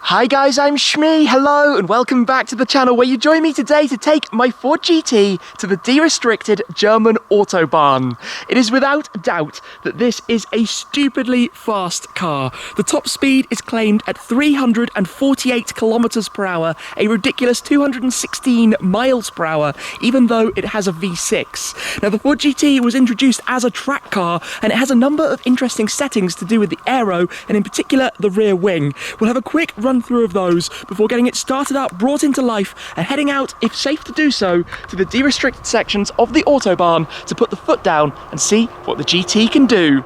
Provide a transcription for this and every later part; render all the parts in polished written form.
Hi guys, I'm Shmee, hello and welcome back to the channel where you join me today to take my Ford GT to the de-restricted German Autobahn. It is without doubt that this is a stupidly fast car. The top speed is claimed at 348 kilometers per hour, a ridiculous 216 miles per hour, even though it has a V6. Now the Ford GT was introduced as a track car and it has a number of interesting settings to do with the aero and in particular the rear wing. We'll have a quick run through of those before getting it started up, brought into life and heading out, if safe to do so, to the de-restricted sections of the Autobahn to put the foot down and see what the GT can do.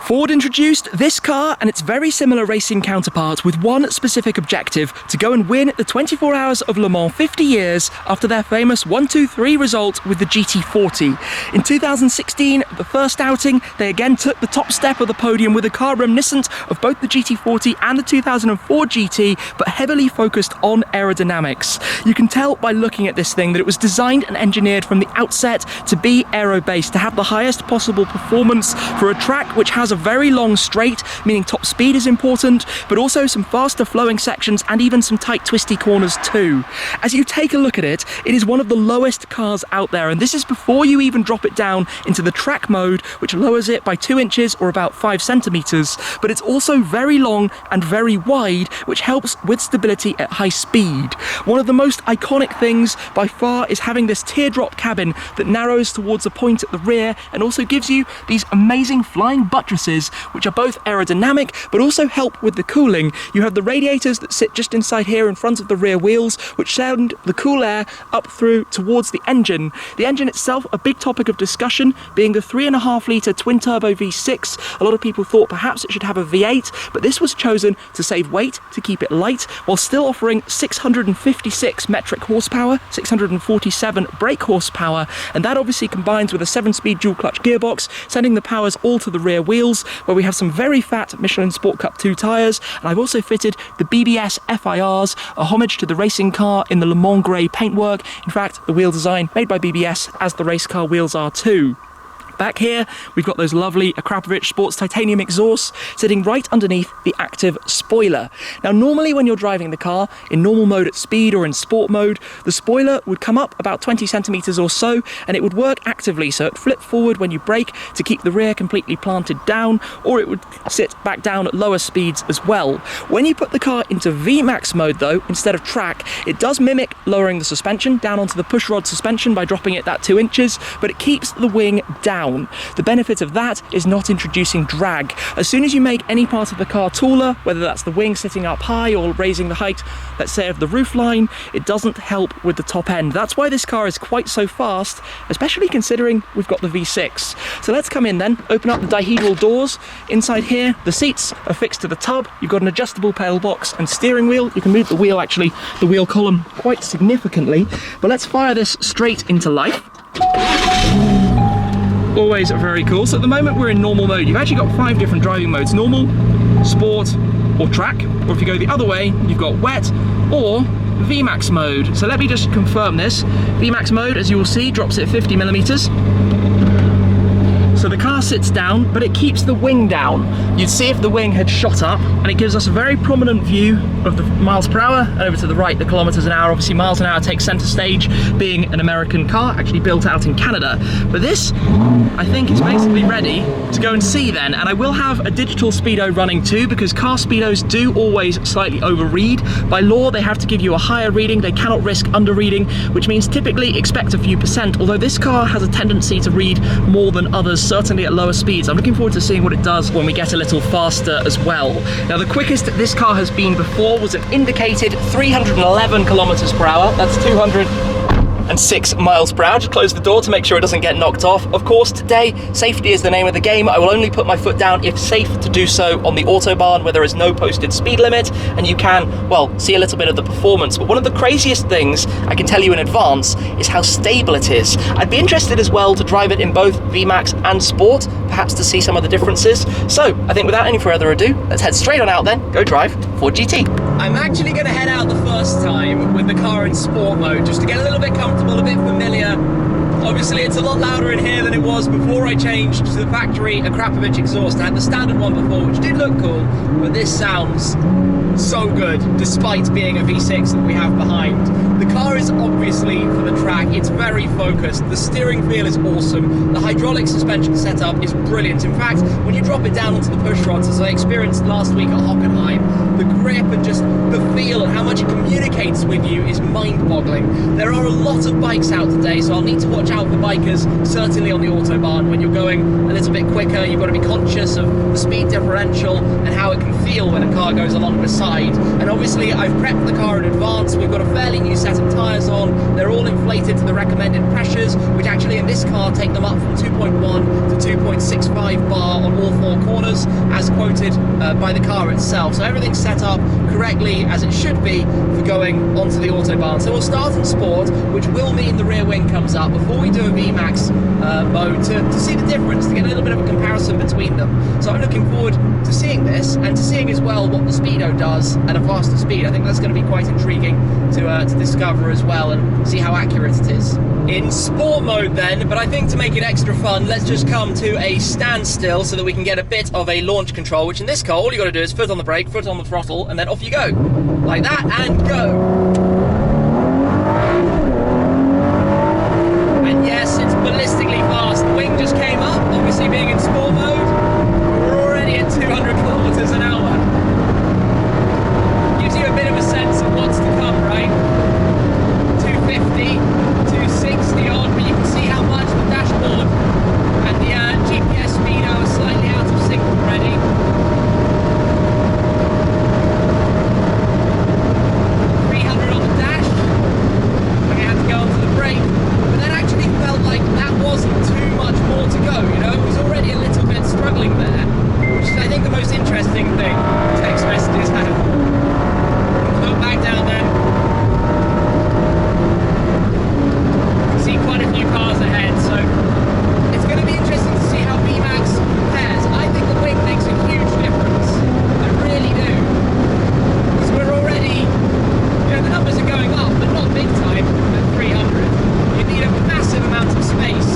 Ford introduced this car and its very similar racing counterpart with one specific objective: to go and win the 24 Hours of Le Mans 50 years after their famous 1-2-3 result with the GT40. In 2016, the first outing, they again took the top step of the podium with a car reminiscent of both the GT40 and the 2004 GT, but heavily focused on aerodynamics. You can tell by looking at this thing that it was designed and engineered from the outset to be aero-based, to have the highest possible performance for a track which has a very long straight, meaning top speed is important, but also some faster flowing sections and even some tight twisty corners too. As you take a look at it, it is one of the lowest cars out there, and this is before you even drop it down into the track mode, which lowers it by 2 inches or about 5 centimeters, but it's also very long and very wide, which helps with stability at high speed. One of the most iconic things by far is having this teardrop cabin that narrows towards a point at the rear and also gives you these amazing flying buttresses which are both aerodynamic but also help with the cooling. You have the radiators that sit just inside here in front of the rear wheels, which send the cool air up through towards the engine. The engine itself, a big topic of discussion, being the 3.5 litre twin turbo V6. A lot of people thought perhaps it should have a V8, but this was chosen to save weight, to keep it light, while still offering 656 metric horsepower, 647 brake horsepower, and that obviously combines with a 7-speed dual clutch gearbox, sending the powers all to the rear wheels, where we have some very fat Michelin Sport Cup 2 tyres, and I've also fitted the BBS FIRs, a homage to the racing car in the Le Mans grey paintwork. In fact, the wheel design made by BBS, as the race car wheels are too. Back here, we've got those lovely Akrapovic Sports titanium exhausts sitting right underneath the active spoiler. Now, normally when you're driving the car in normal mode at speed or in sport mode, the spoiler would come up about 20 centimeters or so, and it would work actively, so it'd flip forward when you brake to keep the rear completely planted down, or it would sit back down at lower speeds as well. When you put the car into VMAX mode though, instead of track, it does mimic lowering the suspension down onto the pushrod suspension by dropping it that 2 inches, but it keeps the wing down. The benefit of that is not introducing drag. As soon as you make any part of the car taller, whether that's the wing sitting up high or raising the height, let's say, of the roofline, it doesn't help with the top end. That's why this car is quite so fast, especially considering we've got the V6. So let's come in then, open up the dihedral doors. Inside here, the seats are fixed to the tub. You've got an adjustable pedal box and steering wheel. You can move the wheel, actually, the wheel column quite significantly. But let's fire this straight into life. Always very cool. So at the moment we're in normal mode. You've actually got 5 different driving modes: normal, sport, or track. Or if you go the other way, you've got wet or VMAX mode. So let me just confirm this. VMAX mode, as you will see, drops at 50 millimeters. So the car sits down, but it keeps the wing down. You'd see if the wing had shot up, and it gives us a very prominent view of the miles per hour, and over to the right, the kilometers an hour. Obviously, miles an hour takes center stage, being an American car, actually built out in Canada. But this, I think, is basically ready to go and see then. And I will have a digital speedo running too, because car speedos do always slightly overread. By law, they have to give you a higher reading. They cannot risk under reading, which means typically expect a few percent, although this car has a tendency to read more than others, certainly at lower speeds. I'm looking forward to seeing what it does when we get a little faster as well. Now, the quickest this car has been before was an indicated 311 kilometers per hour. That's 206 miles per hour. Just close the door to make sure it doesn't get knocked off. Of course, today, safety is the name of the game. I will only put my foot down if safe to do so on the Autobahn, where there is no posted speed limit, and you can, well, see a little bit of the performance. But one of the craziest things I can tell you in advance is how stable it is. I'd be interested as well to drive it in both VMAX and Sport, perhaps to see some of the differences. So, I think without any further ado, let's head straight on out then, go drive Ford GT. I'm actually going to head out the first time with the car in Sport mode, just to get a little bit comfortable, a bit familiar Obviously it's a lot louder in here than it was before I changed to the factory Akrapovic exhaust. I had the standard one before, which did look cool, but this sounds so good, despite being a V6 that we have behind. The car is obviously for the track, it's very focused, the steering feel is awesome, the hydraulic suspension setup is brilliant. In fact, when you drop it down onto the push rods, as I experienced last week at Hockenheim, the grip and just the feel and how much it communicates with you is mind-boggling. There are a lot of bikes out today, so I'll need to watch out for bikers, certainly on the Autobahn. When you're going a little bit quicker, you've got to be conscious of the speed differential and how it can feel when a car goes along the side. And obviously I've prepped the car in advance. We've got a fairly new set of tyres on. They're all inflated to the recommended pressures, which actually in this car take them up from 2.1 to 2.65 bar on all four corners, as quoted by the car itself. So everything's set up correctly as it should be for going onto the Autobahn. So we'll start in Sport, which will mean the rear wing comes up before we do a VMAX mode to see the difference, to get a little bit of a comparison between them. So I'm looking forward to seeing this, and to seeing as well what the speedo does at a faster speed. I think that's going to be quite intriguing to discover as well, and see how accurate it is. In Sport mode then, but I think to make it extra fun, let's just come to a standstill so that we can get a bit of a launch control, which in this car all you got to do is foot on the brake, foot on the throttle, and then off you go. Like that, and go. And yes, it's ballistically fast. The wing just came up, obviously being in Sport mode. We're already at 200 kilometers an hour. Gives you a bit of a sense of what's to come, right? 250, 260 on, but you can see how much the dashboard and the GPS speedo are slightly out of sync already. 300 on the dash. I'm gonna have to go onto the brake, but that actually felt like that wasn't too much more to go, you know? It was already a little bit struggling there, which is I think the most interesting thing text messages have. Look back down then. See quite a few cars ahead, so it's going to be interesting to see how VMAX compares. I think the wing makes a huge difference. I really do. Because we're already, you know, the numbers are going up, but not big time at 300. You need a massive amount of space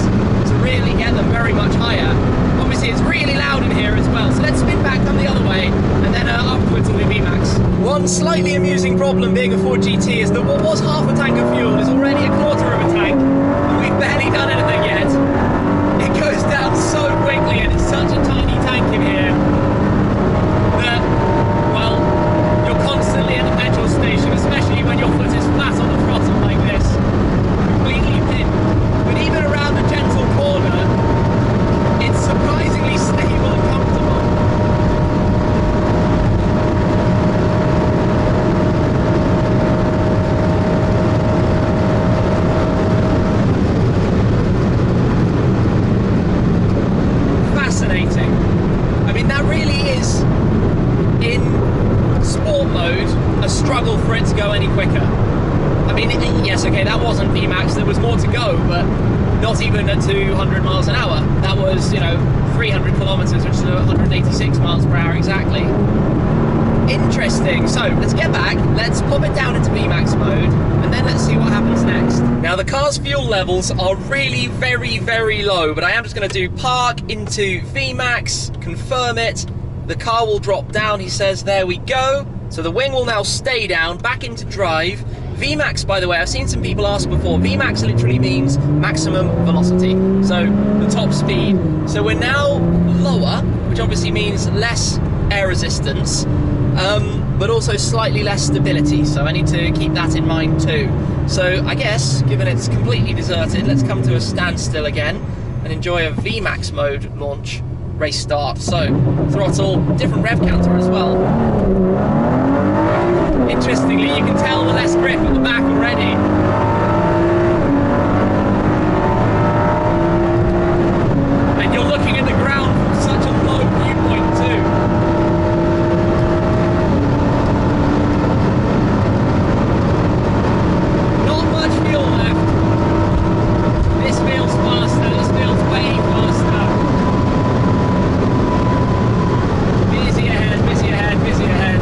to really get them very much higher. Obviously it's really loud in here as well, so let's spin back, come the other way, and then afterwards we'll do VMAX. One slightly amusing problem being a Ford GT is that what was half a tank of fuel is already a quarter of a tank, and we've barely done anything yet. It goes down so quickly, and it's such a tiny tank in here that, well, you're constantly at the petrol station, especially when your foot is flat on the throttle like this, completely pinned. But even around the gentle corner, it's surprisingly stable and comfortable. Fascinating. I mean, that really is, in Sport mode, a struggle for it to go any quicker. I mean, yes, okay, that wasn't VMAX, there was more to go, but not even at 200 miles an hour. That was, you know, 300 kilometers, which is 186 miles per hour exactly. Interesting. So let's get back, let's pop it down into VMAX mode, and then let's see what happens next. Now the car's fuel levels are really very low, but I am just going to do park into VMAX, confirm it. The car will drop down, he says, there we go. So the wing will now stay down, back into drive. VMAX, by the way, I've seen some people ask before, VMAX literally means maximum velocity, so the top speed. So we're now lower, which obviously means less air resistance, but also slightly less stability, so I need to keep that in mind too. So I guess, given it's completely deserted, let's come to a standstill again and enjoy a VMAX mode launch race start. So throttle, different rev counter as well. Interestingly, you can tell the less grip at the back already. And you're looking at the ground from such a low viewpoint too. Not much fuel left. This feels faster, this feels way faster. Busy ahead, busy ahead, busy ahead.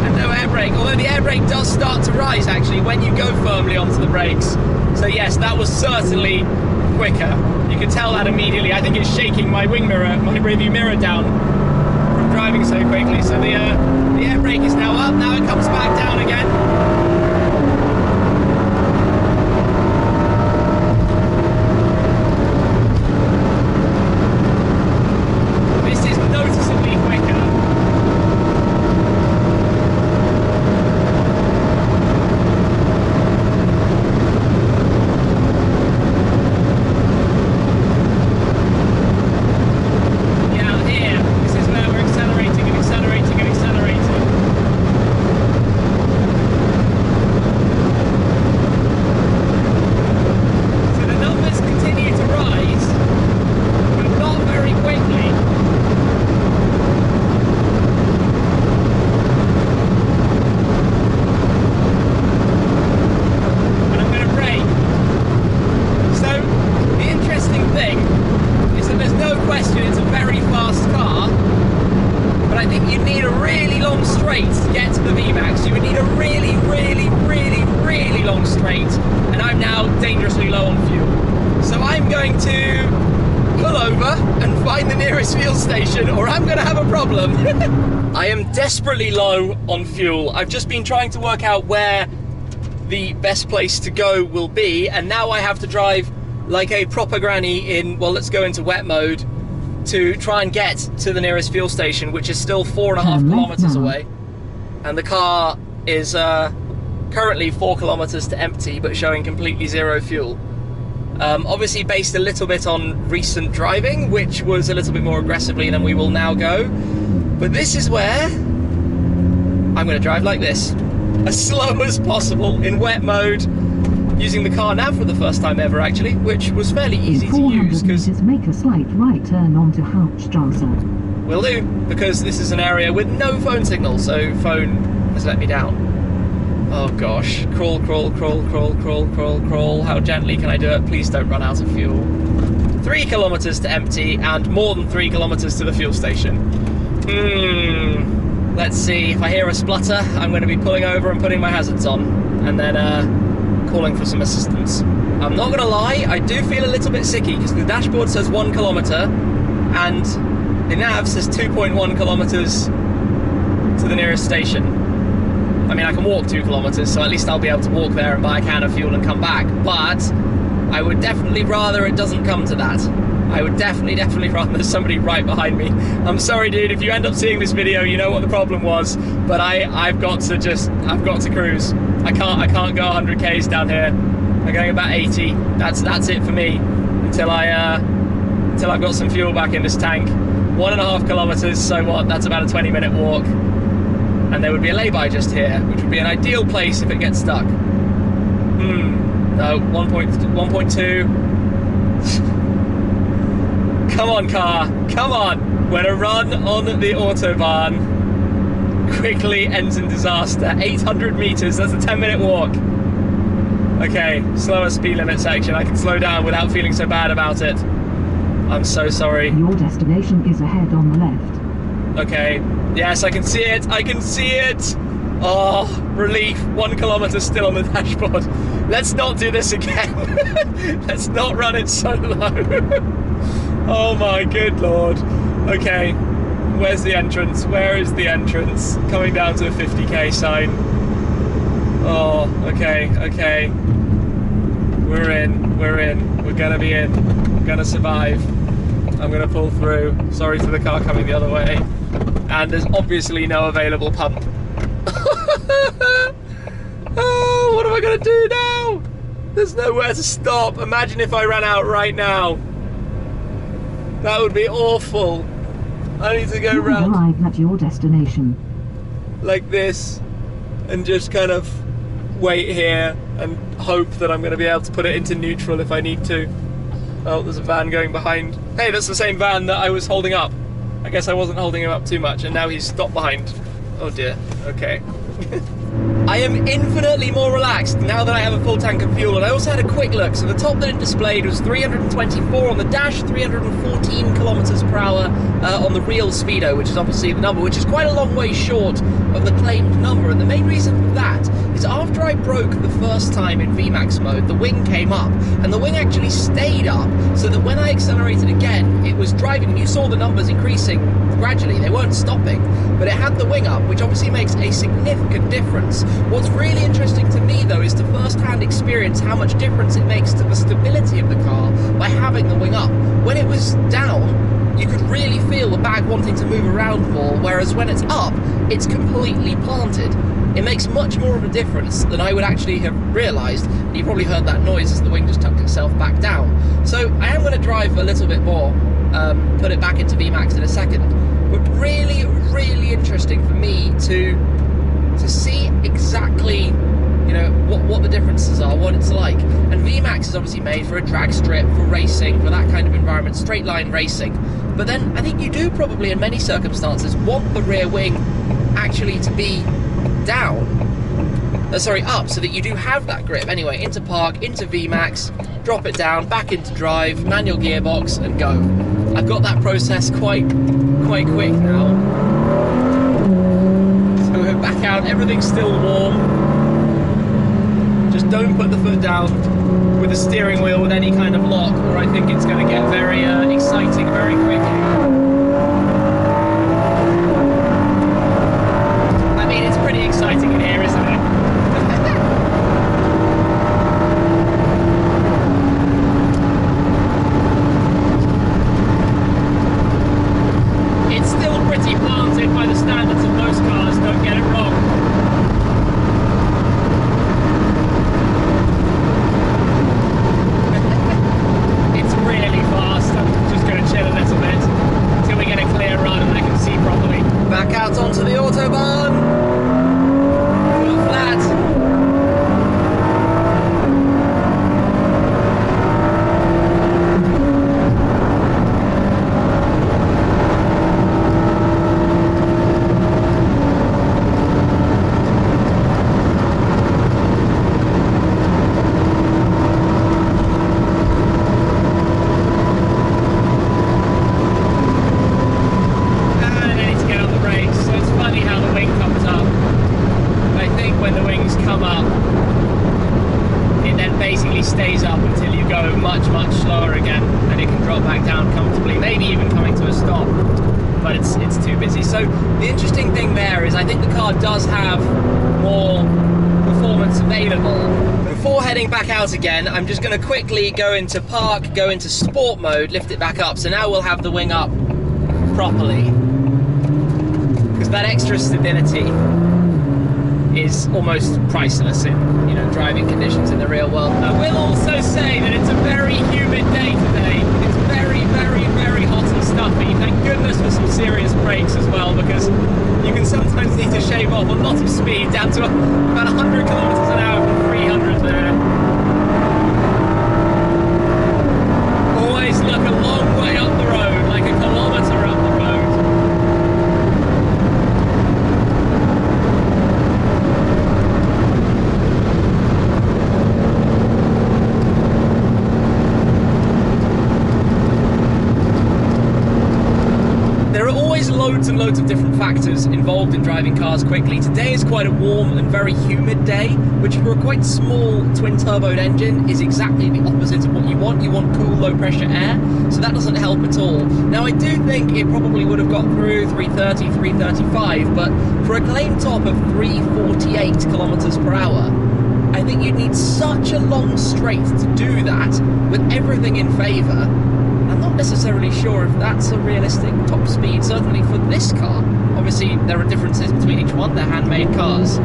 And no air brake, although the air brake does start to rise actually when you go firmly onto the brakes. So yes, that was certainly quicker. You can tell that immediately. I think it's shaking my wing mirror, my rearview mirror down from driving so quickly. So the air brake is now up, now it comes back down again. I am desperately low on fuel. I've just been trying to work out where the best place to go will be, and now I have to drive like a proper granny in, well, let's go into wet mode to try and get to the nearest fuel station, which is still 4.5 kilometers away. And the car is currently 4 kilometers to empty, but showing completely zero fuel. Obviously based a little bit on recent driving, which was a little bit more aggressively than we will now go. But this is where I'm going to drive like this, as slow as possible in wet mode, using the car now for the first time ever actually, which was fairly easy to use because make a slight right turn onto Hauptstrasse. Will do, because this is an area with no phone signal, so phone has let me down. Oh gosh, crawl, crawl, crawl, crawl, crawl, crawl, crawl. How gently can I do it? Please don't run out of fuel. 3 kilometers to empty and more than 3 kilometers to the fuel station. Let's see, if I hear a splutter, I'm going to be pulling over and putting my hazards on, and then calling for some assistance. I'm not going to lie, I do feel a little bit sicky, because the dashboard says 1 kilometer, and the nav says 2.1 kilometers to the nearest station. I mean, I can walk 2 kilometers, so at least I'll be able to walk there and buy a can of fuel and come back, but I would definitely rather it doesn't come to that. I would definitely rather there's somebody right behind me. I'm sorry, dude, if you end up seeing this video, you know what the problem was, but I've got to cruise. I can't go 100 Ks down here. I'm going about 80. That's it for me until I've got some fuel back in this tank. 1.5 kilometers, so what? That's about a 20-minute walk. And there would be a lay-by just here, which would be an ideal place if it gets stuck. No, 1.2. Come on, car, come on. When a run on the Autobahn quickly ends in disaster. 800 meters, that's a 10-minute walk. Okay, slower speed limit section. I can slow down without feeling so bad about it. I'm so sorry. Your destination is ahead on the left. Okay, yes, I can see it, I can see it. Oh, relief, 1 kilometer still on the dashboard. Let's not do this again. Let's not run it so low. Oh my good lord. Okay, where's the entrance? Where is the entrance? Coming down to a 50k sign. Oh, okay, okay. We're in, we're gonna be in. We're gonna survive. I'm gonna pull through. Sorry to the car coming the other way. And there's obviously no available pump. Oh, what am I gonna do now? There's nowhere to stop. Imagine if I ran out right now. That would be awful. I need to go round. Arrive at your destination. Like this, and just kind of wait here and hope that I'm going to be able to put it into neutral if I need to. Oh, there's a van going behind. Hey, that's the same van that I was holding up. I guess I wasn't holding him up too much, and now he's stopped behind. Oh dear. Okay. I am infinitely more relaxed now that I have a full tank of fuel, and I also had a quick look. So the top that it displayed was 324 on the dash, 314 kilometers per hour on the real speedo, which is obviously the number, which is quite a long way short of the claimed number. And the main reason for that is after I broke the first time in VMAX mode, the wing came up, and the wing actually stayed up, so that when I accelerated again, it was driving. You saw the numbers increasing gradually, they weren't stopping, but it had the wing up, which obviously makes a significant difference. What's really interesting to me though is to first-hand experience how much difference it makes to the stability of the car by having the wing up. When it was down, you could really feel the bag wanting to move around more, whereas when it's up, it's completely planted. It makes much more of a difference than I would actually have realised. You probably heard that noise as the wing just tucked itself back down. So I am going to drive a little bit more, put it back into VMAX in a second. But really, really interesting for me to see exactly, you know, what the differences are, what it's like. And VMAX is obviously made for a drag strip, for racing, for that kind of environment, straight line racing. But then I think you do probably in many circumstances want the rear wing actually to be down, up, so that you do have that grip. Anyway, into park, into VMAX, drop it down, back into drive, manual gearbox, and go. I've got that process quite quick now. So we're back out, everything's still warm. Just don't put the foot down with the steering wheel with any kind of lock, or I think it's going to get very exciting very quickly. I mean, it's pretty exciting in here, isn't it? It's still pretty planted by the standards of most cars, don't get it wrong. It's really fast. I'm just going to chill a little bit until we get a clear run and I can see properly. Back out onto the Autobahn. Full flat. Stays up until you go much slower again, and it can drop back down comfortably, maybe even coming to a stop, but it's too busy. So the interesting thing there is I think the car does have more performance available. Before heading back out again, I'm just going to quickly go into park, go into sport mode, lift it back up, so now we'll have the wing up properly, because that extra stability is almost priceless in, you know, driving conditions in the real world. I will also say that it's a very humid day today. It's very hot and stuffy. Thank goodness for some serious brakes as well, because you can sometimes need to shave off a lot of speed down to about 100 kilometers an hour from 300 there. Always look a long way up the road, like a kilometer up the road. Loads and loads of different factors involved in driving cars quickly. Today is quite a warm and very humid day, which for a quite small twin-turboed engine is exactly the opposite of what you want. You want cool, low-pressure air, so that doesn't help at all. Now, I do think it probably would have got through 330, 335, but for a claim top of 348 kilometers per hour, I think you'd need such a long straight to do that with everything in favour. I'm not necessarily sure if that's a realistic top speed, certainly for this car. Obviously, there are differences between each one, they're handmade cars.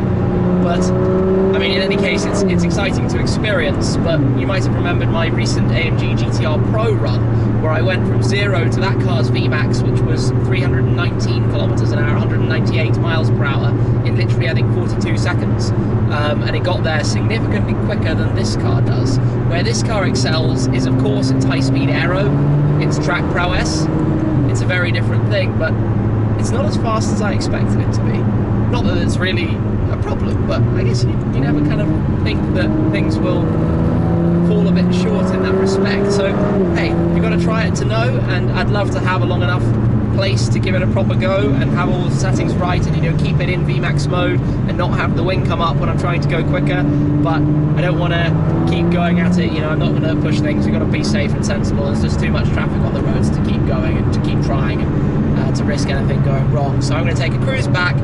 But, I mean, in any case, it's exciting to experience, but you might have remembered my recent AMG GTR Pro run, where I went from 0 to that car's VMAX, which was 319 kilometers an hour, 198 miles per hour, in literally, I think, 42 seconds. And it got there significantly quicker than this car does. Where this car excels is, of course, its high-speed aero, its track prowess. It's a very different thing, but it's not as fast as I expected it to be. Not that it's really a problem, but I guess you never kind of think that things will fall a bit short in that respect. So hey, you've got to try it to know, and I'd love to have a long enough place to give it a proper go and have all the settings right, and keep it in VMAX mode and not have the wing come up when I'm trying to go quicker. But I don't want to keep going at it, I'm not going to push things. You've got to be safe and sensible. There's just too much traffic on the roads to keep going and to keep trying and to risk anything going wrong. So I'm going to take a cruise back,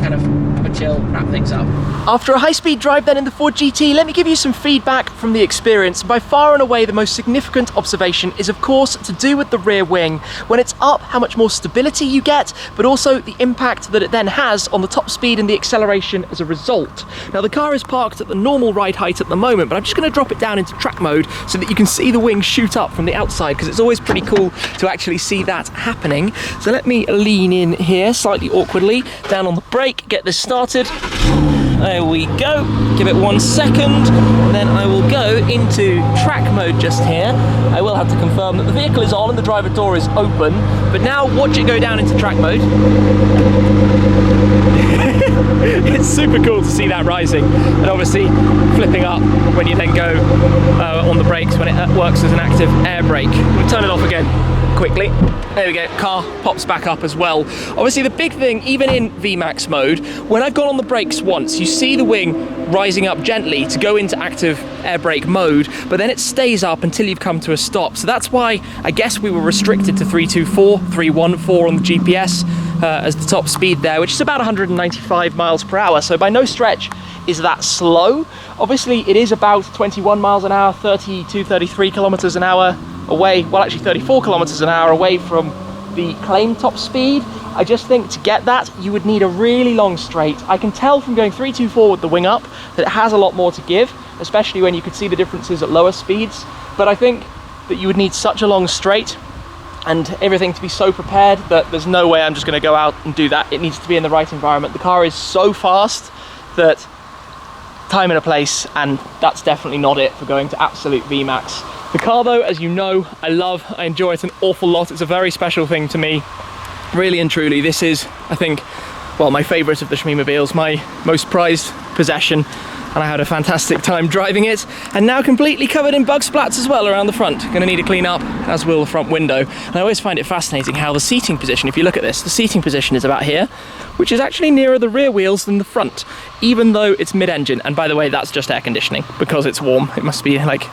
kind of have a chill, wrap things up. After a high-speed drive then in the Ford GT, let me give you some feedback from the experience. By far and away the most significant observation is of course to do with the rear wing. When it's up, how much more stability you get, but also the impact that it then has on the top speed and the acceleration as a result. Now the car is parked at the normal ride height at the moment, but I'm just going to drop it down into track mode so that you can see the wing shoot up from the outside, because it's always pretty cool to actually see that happening. So let me lean in here slightly awkwardly, down on the brake, get this started. There we go. Give it 1 second, then I will go into track mode just here. I will have to confirm that the vehicle is on and the driver door is open, but now watch it go down into track mode. It's super cool to see that rising, and obviously flipping up when you then go on the brakes when it works as an active air brake. We'll turn it off again quickly. There we go, car pops back up as well. Obviously the big thing, even in VMAX mode, when I've gone on the brakes once, you see the wing rising up gently to go into active air brake mode, but then it stays up until you've come to a stop. So that's why I guess we were restricted to 324, 314 on the GPS as the top speed there, which is about 195 miles per hour. So by no stretch is that slow. Obviously it is about 21 miles an hour, 32, 33 kilometers an hour away, well actually 34 kilometers an hour away from the claimed top speed. I just think to get that you would need a really long straight. I can tell from going 324 with the wing up that it has a lot more to give, especially when you could see the differences at lower speeds, but I think that you would need such a long straight and everything to be so prepared that there's no way I'm just going to go out and do that. It needs to be in the right environment. The car is so fast that time and a place, and that's definitely not it for going to absolute VMAX. The car though, as you know, I love, I enjoy it an awful lot. It's a very special thing to me, really and truly. This is, I think, well, my favourite of the Shmeemobiles, my most prized possession, and I had a fantastic time driving it, and now completely covered in bug splats as well around the front. Gonna need to clean up, as will the front window. And I always find it fascinating how the seating position, if you look at this, the seating position is about here, which is actually nearer the rear wheels than the front, even though it's mid-engine. And by the way, that's just air conditioning because it's warm. It must be like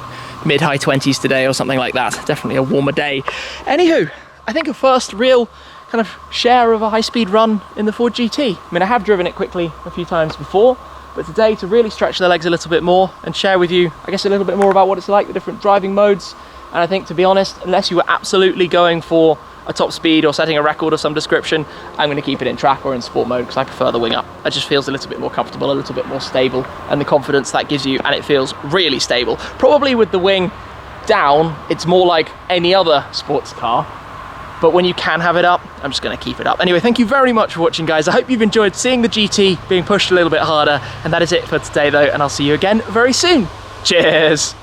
mid-high 20s today or something like that. Definitely a warmer day. Anywho, I think a first real kind of share of a high-speed run in the Ford GT. I mean, I have driven it quickly a few times before, but today to really stretch the legs a little bit more and share with you, I guess, a little bit more about what it's like, the different driving modes. And I think, to be honest, unless you were absolutely going for a top speed or setting a record of some description, I'm going to keep it in track or in sport mode because I prefer the wing up. It just feels a little bit more comfortable, a little bit more stable, and the confidence that gives you, and it feels really stable. Probably with the wing down, it's more like any other sports car, but when you can have it up, I'm just going to keep it up. Anyway, thank you very much for watching, guys. I hope you've enjoyed seeing the GT being pushed a little bit harder, and that is it for today though, and I'll see you again very soon. Cheers!